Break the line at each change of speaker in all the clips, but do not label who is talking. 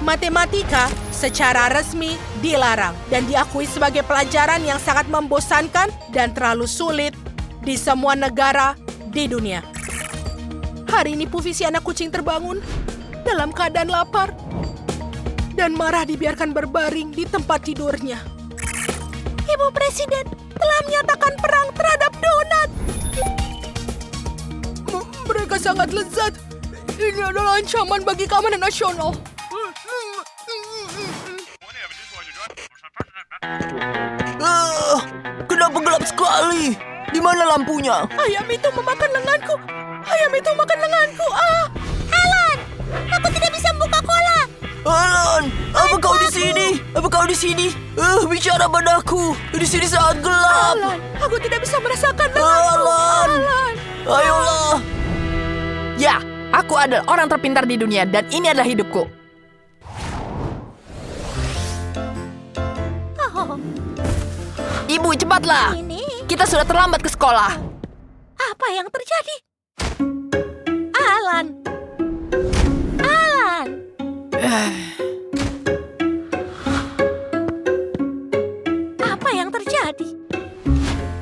Matematika secara resmi dilarang dan diakui sebagai pelajaran yang sangat membosankan dan terlalu sulit di semua negara di dunia. Hari ini Puffy si anak kucing terbangun dalam keadaan lapar dan marah dibiarkan berbaring di tempat tidurnya. Ibu Presiden telah menyatakan perang terhadap donat. Mereka sangat lezat. Ini adalah ancaman bagi keamanan nasional.
Kenapa gelap sekali? Di mana lampunya?
Ayam itu memakan lenganku. Ayam itu makan lenganku. Alan, aku tidak bisa membuka cola.
Alan, apa kau di sini? Apa kau di sini? Bicara padaku. Di sini sangat gelap.
Alan, aku tidak bisa merasakan lenganku.
Alan, ayolah.
Ya, aku adalah orang terpintar di dunia dan ini adalah hidupku.
Oh,
Ibu, cepatlah.
ini
Kita sudah terlambat ke sekolah.
apa yang terjadi? Alan. Alan. Apa yang terjadi?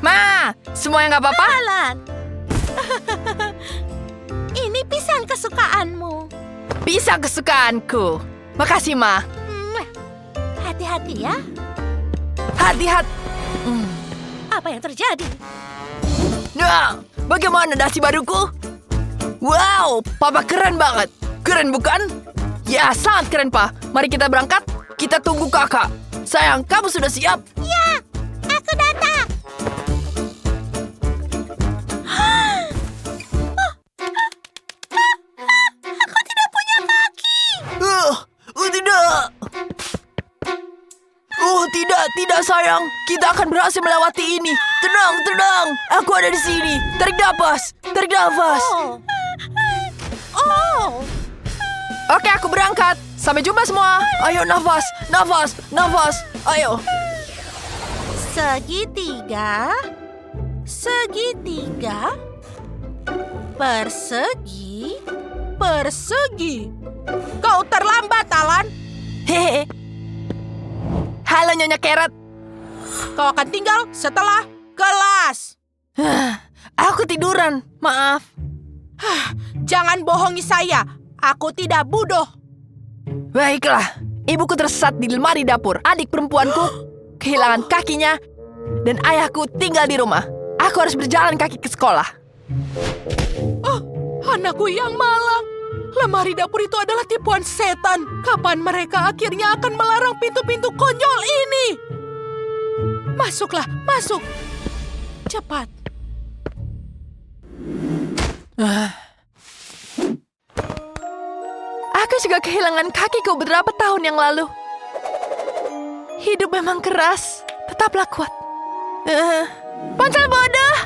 Ma, semuanya nggak apa-apa?
Alan. Ini pisang kesukaanmu.
Bisa kesukaanku. Makasih, Ma.
Hati-hati ya.
Hati-hati.
Apa yang terjadi?
Nah, bagaimana dasi baruku? Wow, Papa keren banget. Keren bukan? Ya, sangat keren, Pa. Mari kita berangkat. Kita tunggu kakak. Sayang, kamu sudah siap?
Ya, aku datang. Aku tidak punya kaki.
Tidak. Tidak sayang. Kita akan berhasil melewati ini. Tenang. Aku ada di sini. Tarik nafas.
Oh.
Oke, aku berangkat. Sampai jumpa semua.
Ayo nafas. Ayo.
Segitiga. Persegi. Kau terlambat, Alan.
Hehe. Halo, Nyonya Carrot.
Kau akan tinggal setelah kelas.
Aku tiduran. Maaf.
Jangan bohongi saya. Aku tidak bodoh.
Baiklah. Ibuku tersesat di lemari dapur. Adik perempuanku kehilangan kakinya. Dan ayahku tinggal di rumah. Aku harus berjalan kaki ke sekolah.
Oh, anakku yang malang. Lemari dapur itu adalah tipuan setan. Kapan mereka akhirnya akan melarang pintu-pintu konyol ini? Masuklah, masuk. Cepat.
Aku juga kehilangan kakiku beberapa tahun yang lalu. Hidup memang keras. Tetaplah kuat. Ponsel bodoh.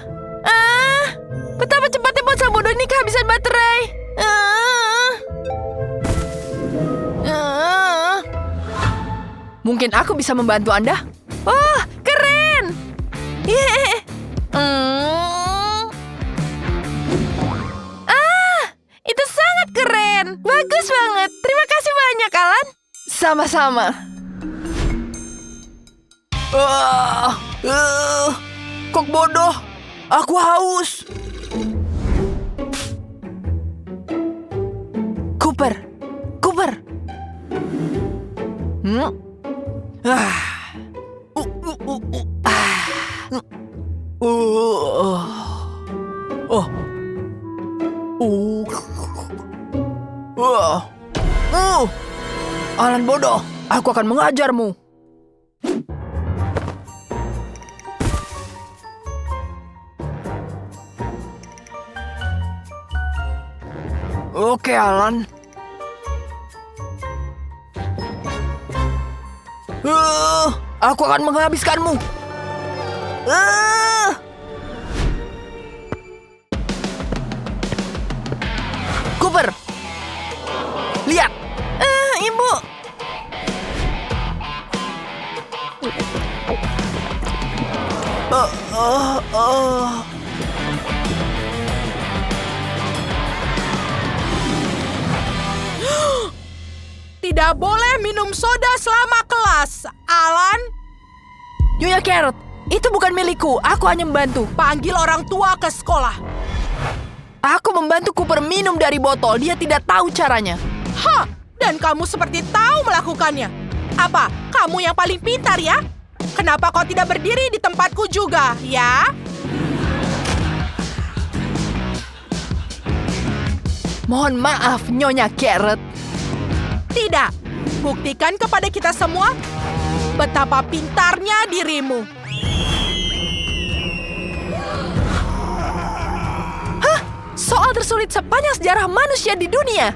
Betapa cepatnya ponsel bodoh ini kehabisan baterai. Mungkin aku bisa membantu Anda. Oh, keren. Itu sangat keren. Bagus banget. Terima kasih banyak, Alan. Sama-sama.
Kok bodoh. Aku haus.
Cooper.
Alan bodoh, aku akan mengajarmu. Oke, Alan. Aku akan menghabiskanmu. Cooper, lihat.
Ibu.
tidak boleh minum soda selama kelas. Alan,
Nyonya Carrot, itu bukan milikku. Aku hanya membantu.
panggil orang tua ke sekolah.
Aku membantu Cooper minum dari botol. Dia tidak tahu caranya.
Hah, dan kamu seperti tahu melakukannya. Apa, kamu yang paling pintar ya? Kenapa kau tidak berdiri di tempatku juga, ya?
Mohon maaf, Nyonya Carrot.
Tidak. Buktikan kepada kita semua betapa pintarnya dirimu.
Soal tersulit sepanjang sejarah manusia di dunia.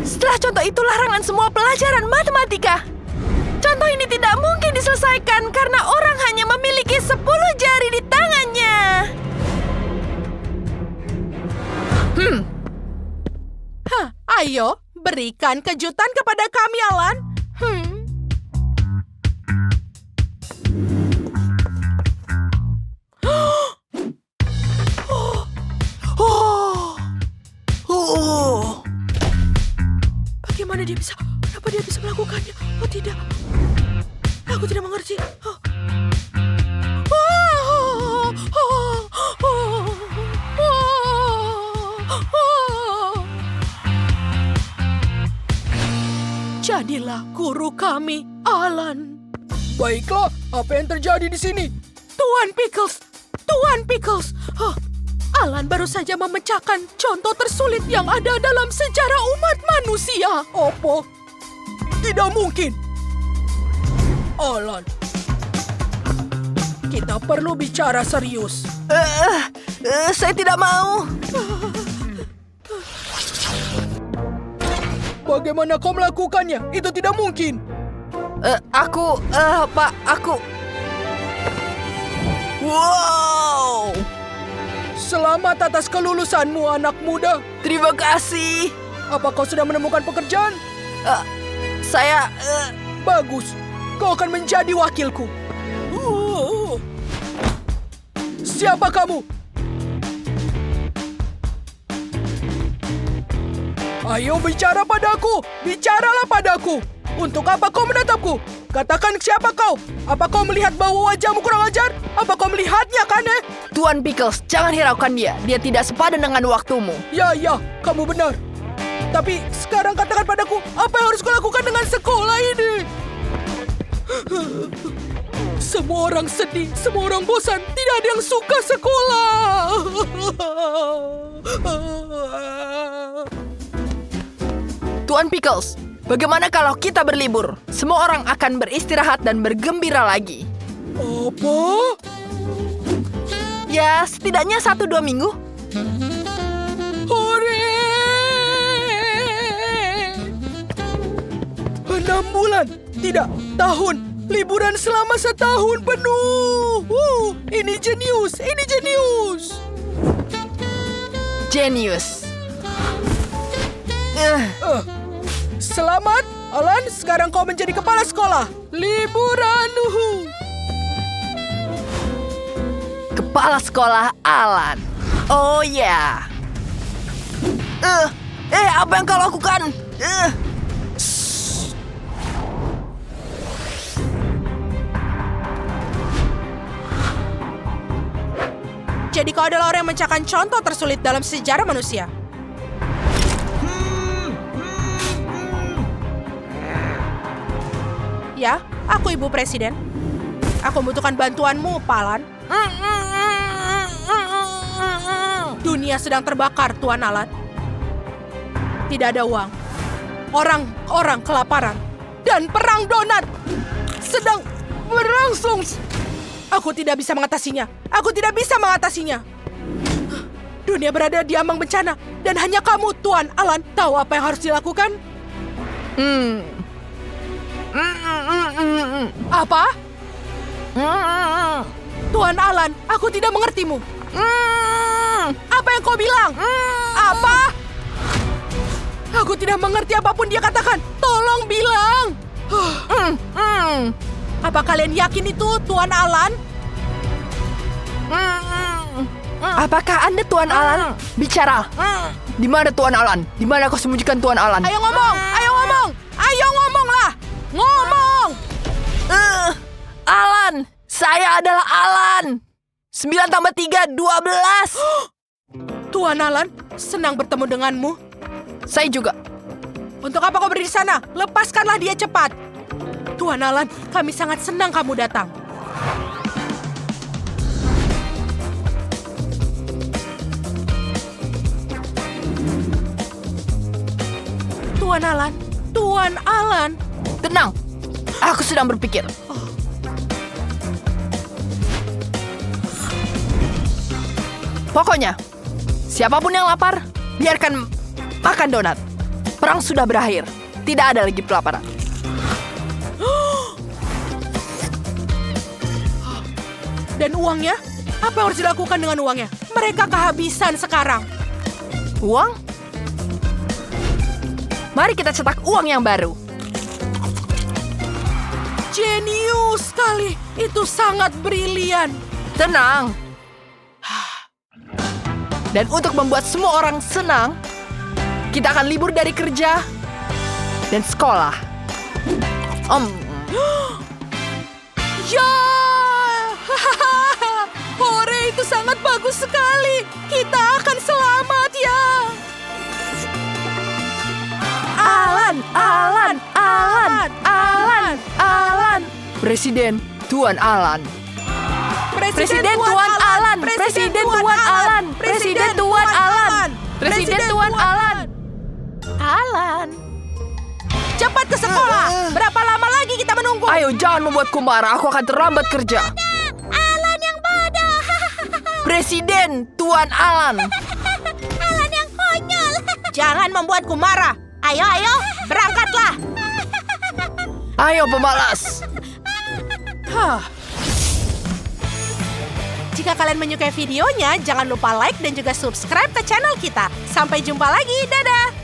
Setelah contoh itu larangan semua pelajaran matematika. Contoh ini tidak mungkin diselesaikan karena orang hanya memiliki 10 jari di tangannya.
Hah, ayo, berikan kejutan kepada kami, Alan. Bagaimana dia bisa? Kenapa dia bisa melakukannya? Oh tidak, aku tidak mengerti. Jadilah guru kami, Alan. Baiklah, apa yang terjadi di sini? Tuan Pickles, Tuan Pickles. Alan baru saja memecahkan contoh tersulit yang ada dalam sejarah umat manusia. Apa? Tidak mungkin. Alan, kita perlu bicara serius.
Saya tidak mau.
Bagaimana kau melakukannya? Itu tidak mungkin.
Pak, aku... Wow!
Selamat atas kelulusanmu, anak muda.
Terima kasih.
Apa kau sudah menemukan pekerjaan?
Saya...
Bagus. Kau akan menjadi wakilku. Siapa kamu? Ayo bicara padaku. Bicaralah padaku. Untuk apa kau menatapku? Katakan siapa kau? Apa kau melihat bahwa wajahmu kurang ajar? Apa kau melihatnya, kan?
Tuan Pickles, jangan hiraukan dia. Dia tidak sepadan dengan waktumu.
Ya, kamu benar. Tapi sekarang katakan padaku, apa yang harus kulakukan dengan sekolah ini? Semua orang sedih, semua orang bosan. Tidak ada yang suka sekolah.
Tuan Pickles, bagaimana kalau kita berlibur? Semua orang akan beristirahat dan bergembira lagi.
Apa?
Ya, setidaknya 1-2 minggu.
Hore! 6 bulan, tidak, tahun. Liburan selama setahun penuh. Ini jenius, ini jenius.
Jenius.
Selamat, Alan. Sekarang kau menjadi kepala sekolah. Liburan.
Kepala sekolah Alan. Oh ya. Apa yang kau lakukan?
Jadi kau adalah orang yang memecahkan contoh tersulit dalam sejarah manusia. Ya, aku Ibu Presiden. Aku membutuhkan bantuanmu, Alan. Dunia sedang terbakar, Tuan Alan. Tidak ada uang. Orang kelaparan. Dan perang donat sedang berlangsung. Aku tidak bisa mengatasinya. Dunia berada di ambang bencana. Dan hanya kamu, Tuan Alan, tahu apa yang harus dilakukan? Apa? Tuan Alan, aku tidak mengertimu. Apa yang kau bilang? Apa? Aku tidak mengerti apapun dia katakan. Tolong bilang. Apa kalian yakin itu, Tuan Alan?
Apakah Anda Tuan Alan? Bicara. Di mana Tuan Alan? Di mana kau sembunyikan Tuan Alan?
Ayo ngomong, ayo ngomong, ayo ngomonglah, ngomong.
Alan, saya adalah Alan. 9 tambah 3, 12.
Tuan Alan, senang bertemu denganmu.
Saya juga.
Untuk apa kau berdiri di sana? Lepaskanlah dia cepat. Tuan Alan, kami sangat senang kamu datang. Tuan Alan, Tuan Alan.
Tenang, aku sedang berpikir. Pokoknya, siapapun yang lapar, biarkan makan donat. Perang sudah berakhir. Tidak ada lagi kelaparan.
Dan uangnya? Apa yang harus dilakukan dengan uangnya? Mereka kehabisan sekarang.
Uang? Mari kita cetak uang yang baru.
Jenius sekali. Itu sangat brilian.
Tenang. Dan untuk membuat semua orang senang, kita akan libur dari kerja dan sekolah.
Ya! Hore, itu sangat bagus sekali. Kita akan selamat ya. Alan, Alan, Alan, Alan, Alan.
Presiden Tuan Alan.
Presiden Tuan Alan, Presiden Tuan Alan, Presiden Tuan Alan, Presiden Tuan Alan. Alan. Cepat ke sekolah. Berapa lama lagi kita menunggu?
Ayo, jangan membuatku marah. Aku akan terlambat kerja.
Alan yang bodoh.
Presiden Tuan Alan.
Alan yang konyol.
Jangan membuatku marah. Ayo, ayo, berangkatlah.
Ayo, pemalas.
Jika kalian menyukai videonya, jangan lupa like dan juga subscribe ke channel kita. Sampai jumpa lagi, dadah!